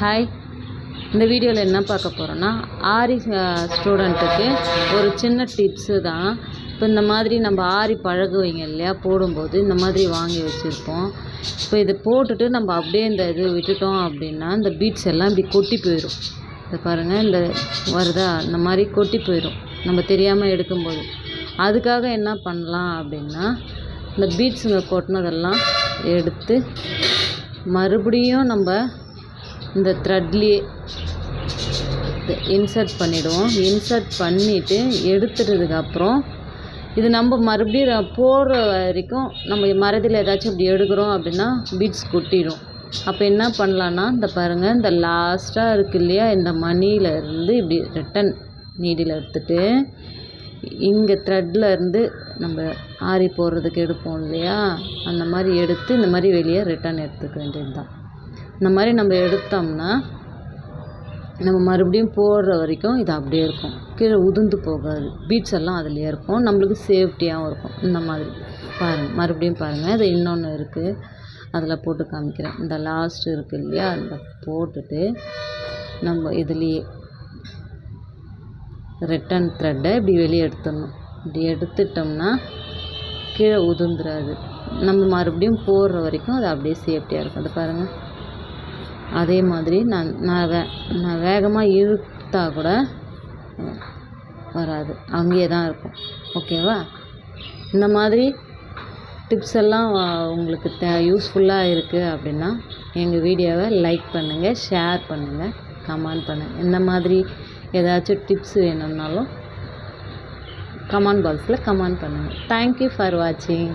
Hi, இந்த வீடியோவில் என்ன பார்க்க போகிறோன்னா ஆரி ஸ்டூடெண்ட்டுக்கு ஒரு சின்ன டிப்ஸு தான். இப்போ இந்த மாதிரி நம்ம ஆரி பழகுவீங்க இல்லையா, போடும்போது இந்த மாதிரி வாங்கி வச்சுருப்போம். இப்போ இதை போட்டுட்டு நம்ம அப்படியே இந்த இது விட்டுட்டோம் அப்படின்னா இந்த பீட்ஸ் எல்லாம் இப்படி கொட்டி போயிடும். இதை பாருங்கள், இந்த வருதா, இந்த மாதிரி கொட்டி போயிடும் நம்ம தெரியாமல் எடுக்கும்போது. அதுக்காக என்ன பண்ணலாம் அப்படின்னா, இந்த பீட்ஸுங்க கொட்டினதெல்லாம் எடுத்து மறுபடியும் நம்ம இந்த த்ரெட்லேயே இன்சர்ட் பண்ணிவிடுவோம். இன்சர்ட் பண்ணிவிட்டு எடுத்துட்டதுக்கப்புறம் இது நம்ம மறுபடியும் போடுற வரைக்கும் நம்ம மரத்தில் ஏதாச்சும் இப்படி எடுக்கிறோம் அப்படின்னா பீட்ஸ் கொட்டிடும். அப்போ என்ன பண்ணலான்னா, இந்த பாருங்கள், இந்த லாஸ்ட்டாக இருக்குது இல்லையா, இந்த மணியில் இருந்து இப்படி ரிட்டன் நீடில் எடுத்துகிட்டு இங்கே த்ரெட்டில் இருந்து நம்ம ஆரி போடுறதுக்கு எடுப்போம் இல்லையா, அந்த மாதிரி எடுத்து இந்த மாதிரி வெளியே ரிட்டன் எடுத்துக்க வேண்டியது தான். இந்த மாதிரி நம்ம எடுத்தோம்னா நம்ம மறுபடியும் போடுற வரைக்கும் இது அப்படியே இருக்கும், கீழே உதிர்ந்து போகாது. பீட்ஸ் எல்லாம் அதுலேயே இருக்கும், நம்மளுக்கு சேஃப்டியாகவும் இருக்கும். இந்த மாதிரி பாருங்கள், மறுபடியும் பாருங்கள், இது இன்னொன்று இருக்குது, அதில் போட்டு காமிக்கிறேன். இந்த லாஸ்ட் இருக்குது இல்லையா, அதில் போட்டுட்டு நம்ம இதுலேயே ரிட்டன் த்ரெட்டை இப்படி வெளியே எடுத்துடணும். இப்படி எடுத்துட்டோம்னா கீழே உதிர்ந்துடாது. நம்ம மறுபடியும் போடுற வரைக்கும் அது அப்படியே சேஃப்டியாக இருக்கும். அது பாருங்கள், அதே மாதிரி நான் வேகமாக இழுத்தா கூட வராது, அங்கேயே தான் இருக்கும். ஓகேவா? இந்த மாதிரி டிப்ஸ் எல்லாம் உங்களுக்கு யூஸ்ஃபுல்லாக இருக்குது அப்படின்னா எங்கள் வீடியோவை லைக் பண்ணுங்கள், ஷேர் பண்ணுங்கள், கமெண்ட் பண்ணுங்கள். இந்த மாதிரி ஏதாச்சும் டிப்ஸ் வேணும்னாலும் கமெண்ட் பாக்ஸில் கமெண்ட் பண்ணுங்கள். தேங்க்யூ ஃபார் வாட்சிங்.